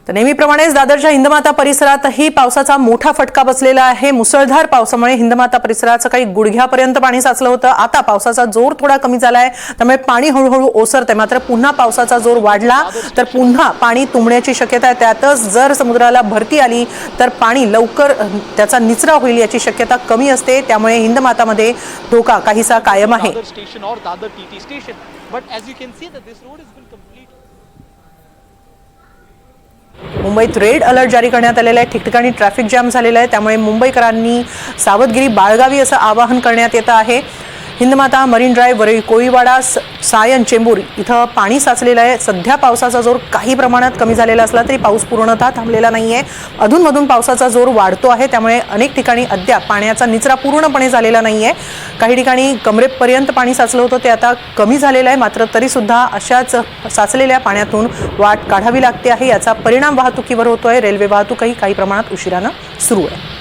तर नेहमीप्रमाणेच दादरच्या हिंदमाता परिसरातही पावसाचा मोठा फटका बसलेला आहे। मुसळधार पावसामुळे हिंदमाता परिसराचं काही गुडघ्यापर्यंत पाणी साचलं होतं। आता पावसाचा जोर थोडा कमी झालाय, त्यामुळे पाणी हळूहळू ओसरते। मात्र पुन्हा पावसाचा जोर वाढला तर पुन्हा पाणी तुंबण्याची शक्यता आहे। त्यातच जर समुद्राला भरती आली तर पाणी लवकर त्याचा निचरा होईल याची शक्यता कमी असते। त्यामुळे हिंदमातामध्ये धोका काहीसा कायम आहे। मुंबईत रेड अलर्ट जारी करण्यात आलेला आहे। ठिकठिकाणी ट्रॅफिक जॅम झालेला आहे, त्यामुळे मुंबईकरांनी सावधगिरी बाळगावी असं आवाहन करण्यात येत आहे। हिंदमाता, मरीन ड्राईव्ह, वरळी कोळीवाडा, सायन, चेंबूर इथं पाणी साचलेलं आहे। सध्या पावसाचा जोर काही प्रमाणात कमी झालेला असला तरी पाऊस पूर्णतः थांबलेला नाहीये। अधूनमधून पावसाचा जोर वाढतो आहे, त्यामुळे अनेक ठिकाणी अद्याप पाण्याचा निचरा पूर्णपणे झालेला नाहीये। काही ठिकाणी कमरेपर्यंत पाणी साचलं होतं, ते आता कमी झालेलं आहे। मात्र तरी सुद्धा अशाच साचलेल्या पाण्यातून वाट काढावी लागते आहे। याचा परिणाम वाहतुकीवर होतोय। रेल्वे वाहतूकही काही प्रमाणात उशिरानं सुरू आहे।